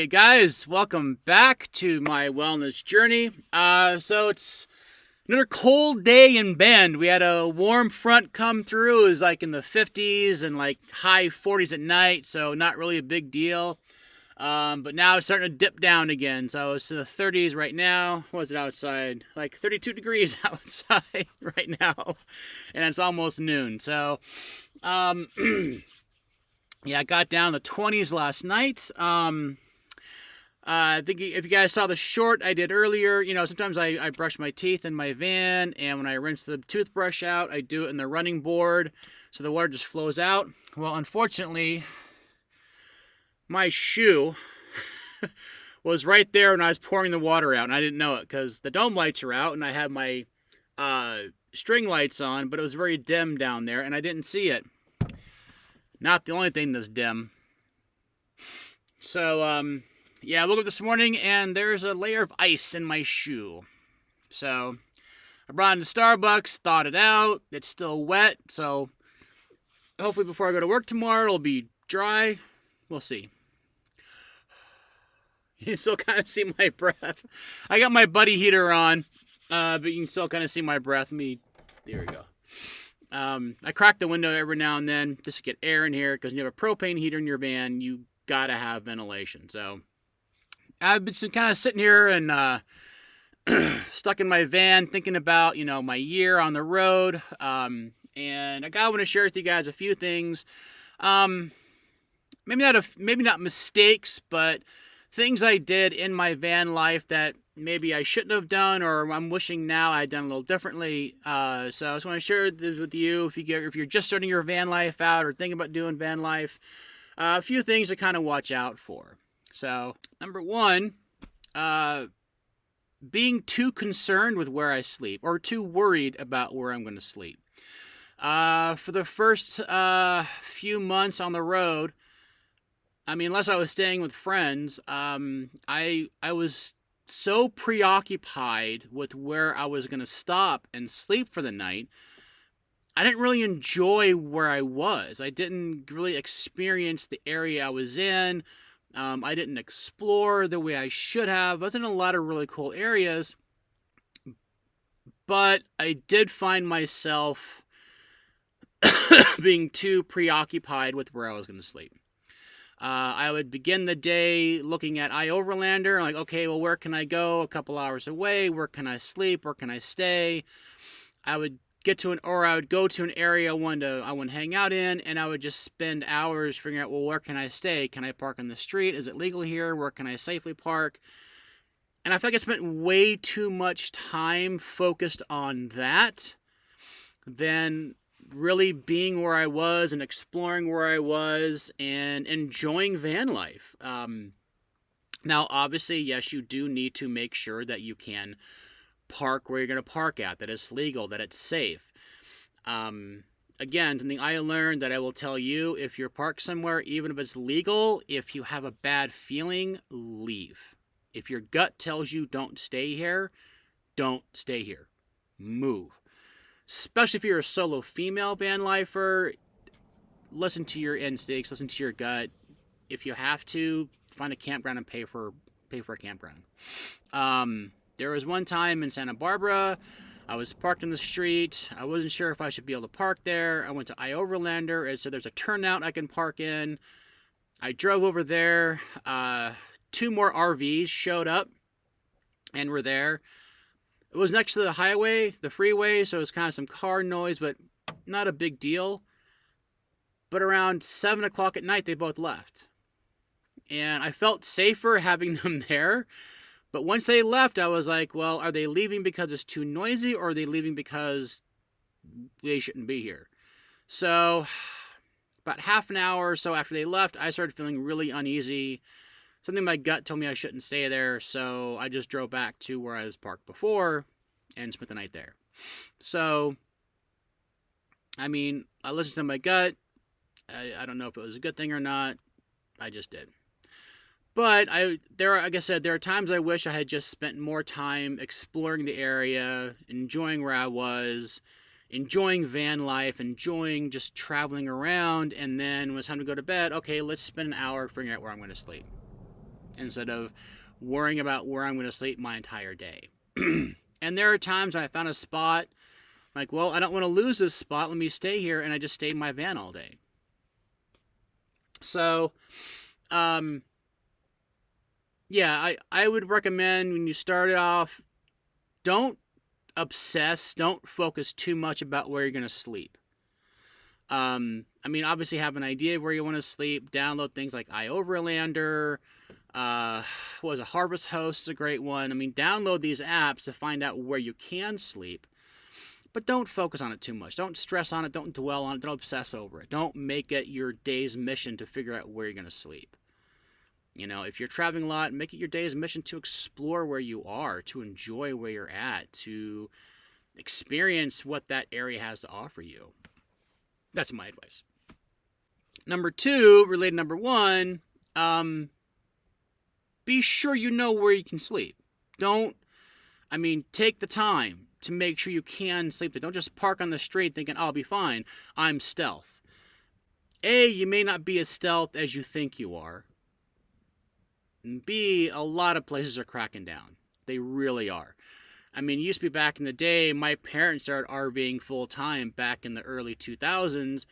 Hey guys, welcome back to my wellness journey. So it's another cold day in Bend. We had a warm front come through. It was like in the 50s and like high 40s at night, so not really a big deal. But now it's starting to dip down again. So it's in the 30s right now. What is it outside? Like 32 degrees outside right now, and it's almost noon. So, yeah, I got down to the 20s last night. I think if you guys saw the short I did earlier, sometimes I brush my teeth in my van, and when I rinse the toothbrush out, I do it in the running board, so the water just flows out. Well, unfortunately, my shoe was right there when I was pouring the water out, and I didn't know it because the dome lights are out, and I have my string lights on, but it was very dim down there, and I didn't see it. Not the only thing that's dim. So, yeah, I woke up this morning and there's a layer of ice in my shoe. So I brought it to Starbucks, thawed it out. It's still wet, so hopefully before I go to work tomorrow, it'll be dry. We'll see. You can still kind of see my breath. I got my buddy heater on, but you can still kind of see my breath. There we go. I crack the window every now and then just to get air in here, because when you have a propane heater in your van, you gotta have ventilation. So I've been kind of sitting here and stuck in my van thinking about, my year on the road. And I want to share with you guys a few things. Maybe not mistakes, but things I did in my van life that maybe I shouldn't have done, or I'm wishing now I had done a little differently. So I just want to share this with you. If you're just starting your van life out or thinking about doing van life, a few things to kind of watch out for. So, number one, being too concerned with where I sleep, or too worried about where I'm going to sleep. For the first few months on the road, unless I was staying with friends, I was so preoccupied with where I was going to stop and sleep for the night, I didn't really enjoy where I was. I didn't really experience the area I was in. I didn't explore the way I should have. I was in a lot of really cool areas, but I did find myself being too preoccupied with where I was going to sleep. I would begin the day looking at iOverlander, like, okay, well, where can I go a couple hours away? Where can I sleep? Where can I stay? I would go to an area I wanted to hang out in, and I would just spend hours figuring out, well, where can I stay? Can I park on the street? Is it legal here? Where can I safely park? And I feel like I spent way too much time focused on that than really being where I was and exploring where I was and enjoying van life. Now, obviously, yes, you do need to make sure that you can park where you're going to park at, that it's legal, that it's safe. Again, something I learned that I will tell you: if you're parked somewhere, even if it's legal, if you have a bad feeling, leave. If your gut tells you don't stay here, don't stay here. Move. Especially if you're a solo female van lifer, listen to your instincts, listen to your gut. If you have to, find a campground and pay for a campground. There was one time in Santa Barbara, I was parked in the street. I wasn't sure if I should be able to park there. I went to iOverlander. It said there's a turnout I can park in. I drove over there. 2 more RVs showed up and were there. It was next to the highway, the freeway, so it was kind of some car noise, but not a big deal. But around 7 o'clock at night, they both left. And I felt safer having them there. But once they left, I was like, well, are they leaving because it's too noisy, or are they leaving because they shouldn't be here? So about half an hour or so after they left, I started feeling really uneasy. Something in my gut told me I shouldn't stay there, so I just drove back to where I was parked before and spent the night there. So, I listened to my gut. I don't know if it was a good thing or not. I just did. But like I said, there are times I wish I had just spent more time exploring the area, enjoying where I was, enjoying van life, enjoying just traveling around, and then when it's time to go to bed, okay, let's spend an hour figuring out where I'm going to sleep. instead of worrying about where I'm going to sleep my entire day. And there are times when I found a spot, like, well, I don't want to lose this spot. Let me stay here. And I just stayed in my van all day. So, yeah, I would recommend when you start it off, don't obsess, don't focus too much about where you're going to sleep. I mean, obviously have an idea of where you want to sleep, download things like iOverlander, what was a Harvest Host is a great one. I mean, download these apps to find out where you can sleep, but don't focus on it too much. Don't stress on it, don't dwell on it, don't obsess over it. Don't make it your day's mission to figure out where you're going to sleep. You know, if you're traveling a lot, make it your day's mission to explore where you are, to enjoy where you're at, to experience what that area has to offer you. That's my advice. Number two, related to number one, be sure you know where you can sleep. Take the time to make sure you can sleep there. Don't just park on the street thinking, I'll be fine. I'm stealth. A, you may not be as stealth as you think you are. And B, a lot of places are cracking down. They really are. I mean, it used to be back in the day, my parents started RVing full time back in the early 2000s.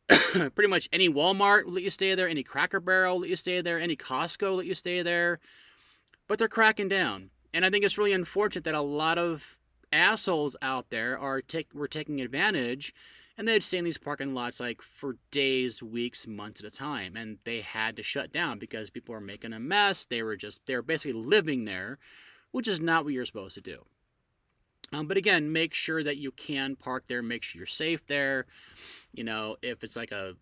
Pretty much any Walmart will let you stay there, any Cracker Barrel will let you stay there, any Costco will let you stay there. But they're cracking down. And I think it's really unfortunate that a lot of assholes out there were taking advantage, and they'd stay in these parking lots like for days, weeks, months at a time, and they had to shut down because people were making a mess. They were basically living there, which is not what you're supposed to do. But again, make sure that you can park there, make sure you're safe there. You know, if it's like a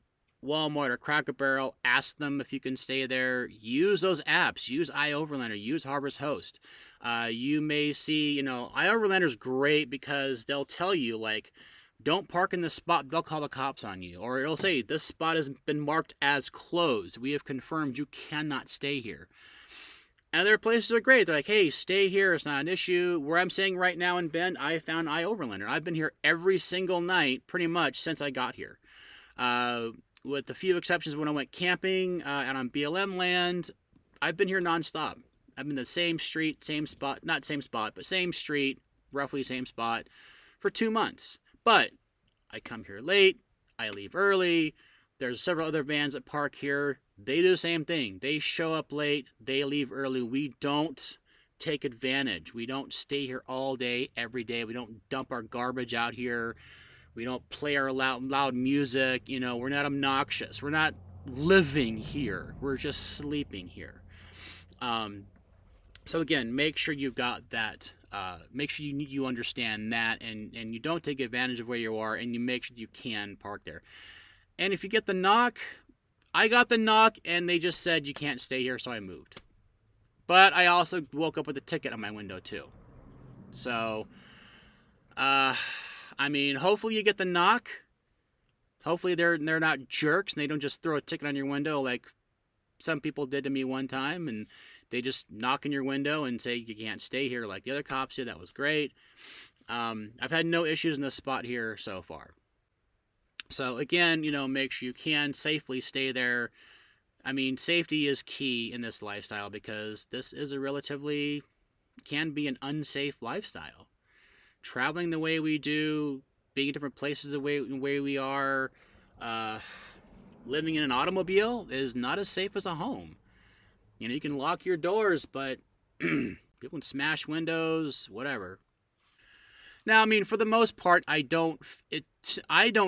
Walmart or Cracker Barrel, ask them if you can stay there. Use those apps. Use iOverlander. Use Harvest Host. You may see, iOverlander is great because they'll tell you, like, don't park in this spot. They'll call the cops on you. Or it'll say, this spot has been marked as closed. We have confirmed you cannot stay here. And other places are great. They're like, hey, stay here. It's not an issue. Where I'm staying right now in Bend, I found iOverlander. I've been here every single night pretty much since I got here. With a few exceptions when I went camping and on BLM land, I've been here nonstop. I've been the same street, same spot, not same spot, but same street, roughly same spot for 2 months. But I come here late, I leave early. There's several other vans that park here. They do the same thing. They show up late, they leave early. We don't take advantage. We don't stay here all day, every day. We don't dump our garbage out here. We don't play our loud music. We're not obnoxious. We're not living here. We're just sleeping here. So again, make sure you've got that. Make sure you understand that, and you don't take advantage of where you are, and you make sure you can park there. And if you get the knock, I got the knock, and they just said you can't stay here, so I moved. But I also woke up with a ticket on my window too. So, hopefully you get the knock. Hopefully they're not jerks and they don't just throw a ticket on your window like some people did to me one time, and they just knock on your window and say you can't stay here like the other cops did. That was great. I've had no issues in this spot here so far. So again, make sure you can safely stay there. Safety is key in this lifestyle because this is can be an unsafe lifestyle. Traveling the way we do, being in different places the way we are, living in an automobile is not as safe as a home. You can lock your doors, but people can smash windows, whatever. Now, for the most part, I don't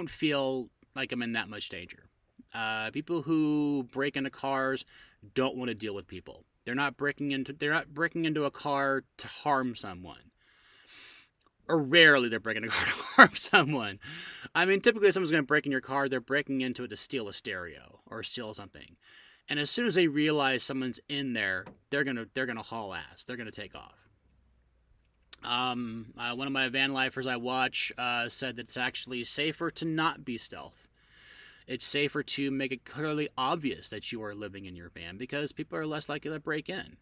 feel like I'm in that much danger. People who break into cars don't want to deal with people. They're not breaking into a car to harm someone. Or rarely they're breaking into a car to harm someone. Typically if someone's going to break in your car, they're breaking into it to steal a stereo or steal something. And as soon as they realize someone's in there, they're gonna haul ass. They're gonna take off. One of my van lifers I watch said that it's actually safer to not be stealth. It's safer to make it clearly obvious that you are living in your van because people are less likely to break in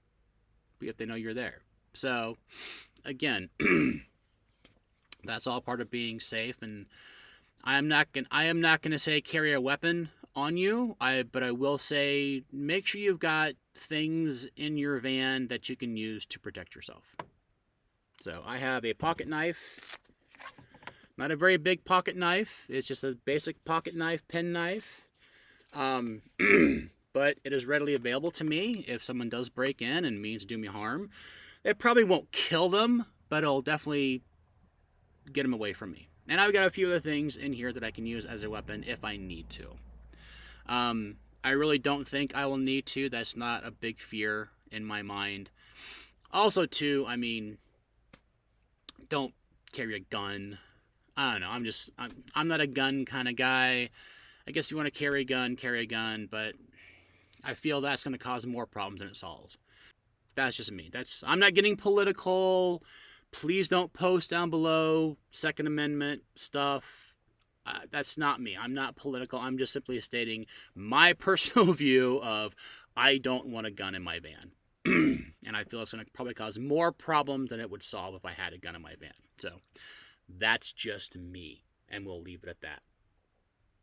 if they know you're there. So, again, that's all part of being safe. And I am not going to say carry a weapon on you. But I will say make sure you've got things in your van that you can use to protect yourself. So I have a pocket knife. Not a very big pocket knife. It's just a basic pocket knife, pen knife. But it is readily available to me if someone does break in and means to do me harm. It probably won't kill them, but it'll definitely get them away from me. And I've got a few other things in here that I can use as a weapon if I need to. I really don't think I will need to. That's not a big fear in my mind. Also, too, I mean, don't carry a gun. I don't know. I'm not a gun kind of guy. I guess if you want to carry a gun, but I feel that's going to cause more problems than it solves. That's just me. I'm not getting political. Please don't post down below Second Amendment stuff. That's not me. I'm not political. I'm just simply stating my personal view of I don't want a gun in my van. And I feel it's going to probably cause more problems than it would solve if I had a gun in my van. So that's just me. And we'll leave it at that.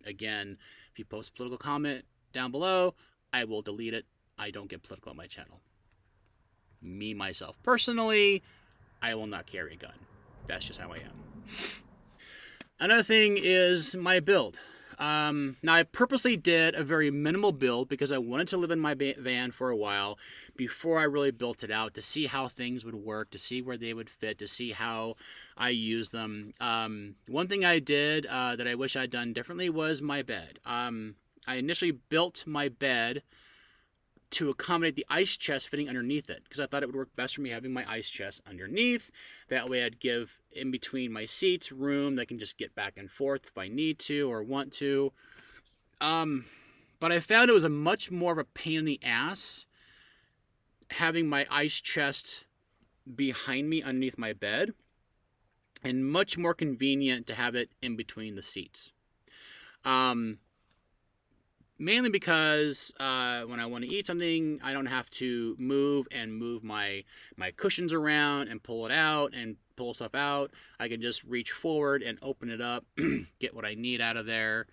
Again, if you post a political comment down below, I will delete it. I don't get political on my channel. Me, myself, personally, I will not carry a gun. That's just how I am. Another thing is my build. Now, I purposely did a very minimal build because I wanted to live in my van for a while before I really built it out to see how things would work, to see where they would fit, to see how I use them. One thing I did that I wish I'd done differently was my bed. I initially built my bed to accommodate the ice chest fitting underneath it because I thought it would work best for me having my ice chest underneath. That way I'd give in between my seats room that I can just get back and forth if I need to or want to. But I found it was a much more of a pain in the ass having my ice chest behind me underneath my bed and much more convenient to have it in between the seats. Mainly because when I want to eat something, I don't have to move my cushions around and pull it out and pull stuff out. I can just reach forward and open it up, get what I need out of there.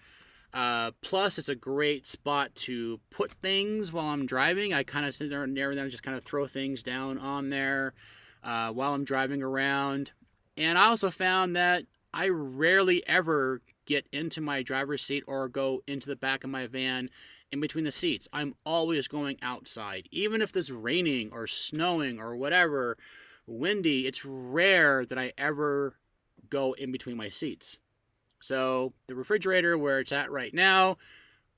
Plus, it's a great spot to put things while I'm driving. I kind of sit there and everything, just kind of throw things down on there while I'm driving around. And I also found that I rarely ever get into my driver's seat or go into the back of my van in between the seats. I'm always going outside. Even if it's raining or snowing or whatever, windy, it's rare that I ever go in between my seats. So the refrigerator where it's at right now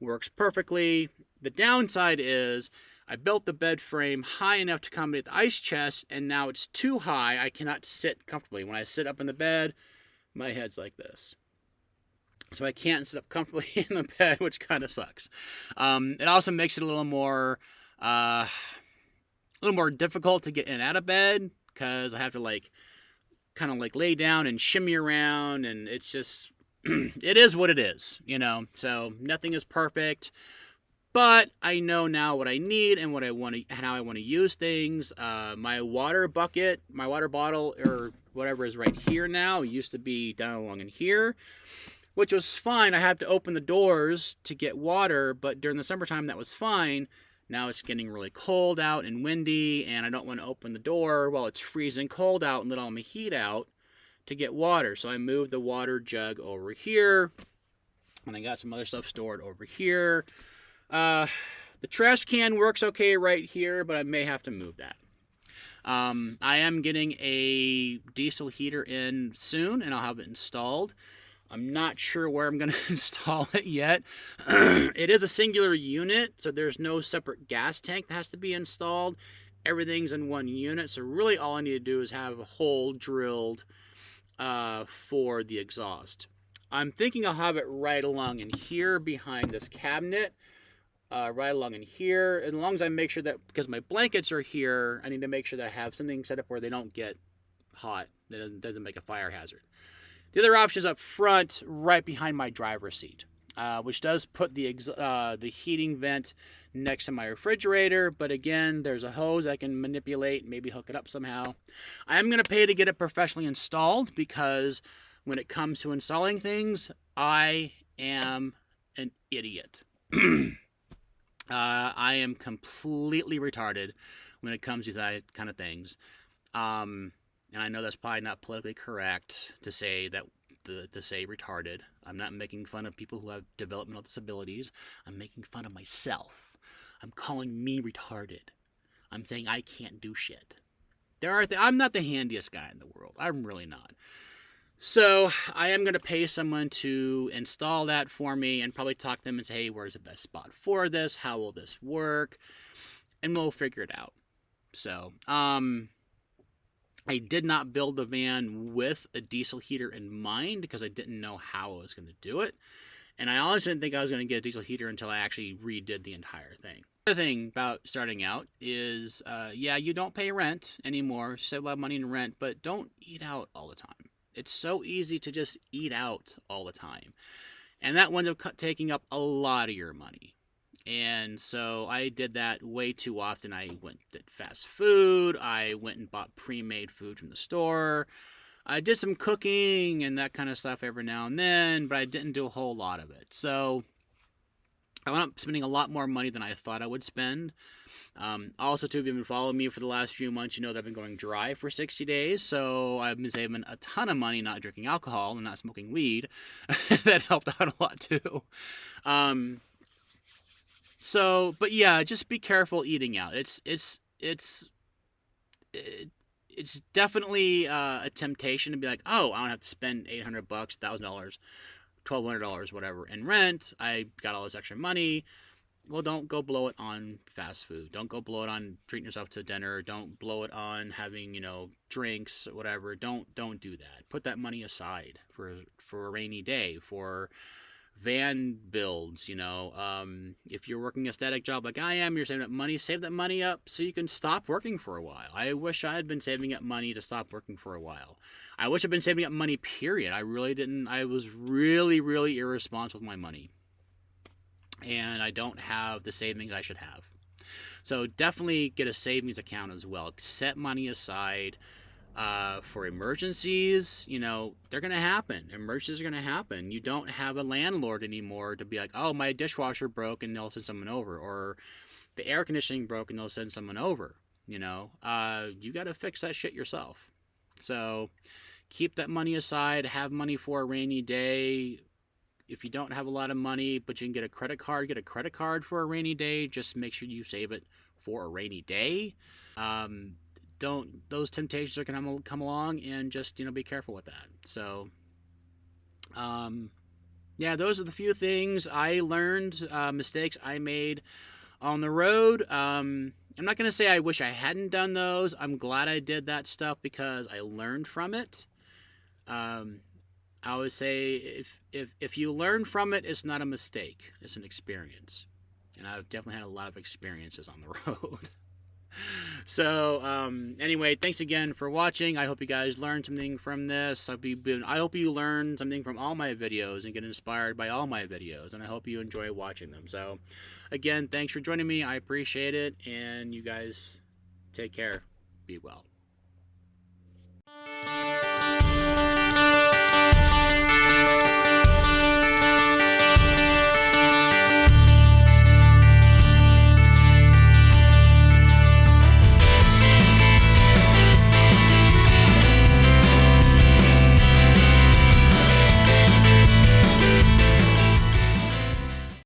works perfectly. The downside is I built the bed frame high enough to accommodate the ice chest, and now it's too high. I cannot sit comfortably. When I sit up in the bed, my head's like this. So I can't sit up comfortably in the bed, which kind of sucks. It also makes it a little more difficult to get in and out of bed because I have to kind of lay down and shimmy around, and it's just it is what it is, you know. So nothing is perfect, but I know now what I need and what I want to and how I want to use things. My water bucket, my water bottle, or whatever is right here now. It used to be down along in here, which was fine. I had to open the doors to get water, but during the summertime that was fine. Now it's getting really cold out and windy, and I don't want to open the door while it's freezing cold out and let all my heat out to get water. So I moved the water jug over here, and I got some other stuff stored over here. The trash can works okay right here, but I may have to move that. I am getting a diesel heater in soon, and I'll have it installed. I'm not sure where I'm going to install it yet. It is a singular unit, so there's no separate gas tank that has to be installed. Everything's in one unit, so really all I need to do is have a hole drilled for the exhaust. I'm thinking I'll have it right along in here behind this cabinet, right along in here. As long as I make sure that, because my blankets are here, I need to make sure that I have something set up where they don't get hot, that it doesn't make a fire hazard. The other option is up front, right behind my driver's seat, which does put the heating vent next to my refrigerator. But again, there's a hose I can manipulate, maybe hook it up somehow. I am going to pay to get it professionally installed because when it comes to installing things, I am an idiot. I am completely retarded when it comes to these kind of things. And I know that's probably not politically correct to say that to say retarded. I'm not making fun of people who have developmental disabilities. I'm making fun of myself. I'm calling me retarded. I'm saying I can't do shit. I'm not the handiest guy in the world. I'm really not. So I am going to pay someone to install that for me and probably talk to them and say, hey, where's the best spot for this? How will this work? And we'll figure it out. So, I did not build the van with a diesel heater in mind because I didn't know how I was going to do it. And I honestly didn't think I was going to get a diesel heater until I actually redid the entire thing. The other thing about starting out is, yeah, you don't pay rent anymore. Save a lot of money in rent, but don't eat out all the time. It's so easy to just eat out all the time. And that winds up taking up a lot of your money. And so I did that way too often. I went to fast food. I went and bought pre-made food from the store. I did some cooking and that kind of stuff every now and then, but I didn't do a whole lot of it. So I wound up spending a lot more money than I thought I would spend. Also, too, if you've been following me for the last few months, you know that I've been going dry for 60 days. So I've been saving a ton of money not drinking alcohol and not smoking weed. That helped out a lot, too. But yeah, just be careful eating out. It's definitely a temptation to be like, oh, I don't have to spend $800, $1,000, $1,200, whatever in rent. I got all this extra money. Well, don't go blow it on fast food. Don't go blow it on treating yourself to dinner. Don't blow it on having, drinks, whatever. Don't do that. Put that money aside for a rainy day, for van builds. If you're working a static job like I am, you're saving up money. Save that money up so you can stop working for a while. I wish I had been saving up money to stop working for a while. I wish I'd been saving up money, period. I really didn't. I was really, really irresponsible with my money. And I don't have the savings I should have. So definitely get a savings account as well. Set money aside for emergencies. They're going to happen. Emergencies are going to happen. You don't have a landlord anymore to be like, oh, my dishwasher broke and they'll send someone over. Or the air conditioning broke and they'll send someone over. You got to fix that shit yourself. So keep that money aside. Have money for a rainy day. If you don't have a lot of money, but you can get a credit card, get a credit card for a rainy day. Just make sure you save it for a rainy day. Those temptations are going to come along, and just, be careful with that. So, yeah, those are the few things I learned, mistakes I made on the road. I'm not going to say I wish I hadn't done those. I'm glad I did that stuff because I learned from it. I would say if you learn from it, it's not a mistake. It's an experience. And I've definitely had a lot of experiences on the road. So, anyway, thanks again for watching. I hope you guys learned something from this. I hope you learned something from all my videos and get inspired by all my videos. And I hope you enjoy watching them. So, again, thanks for joining me. I appreciate it. And you guys take care. Be well.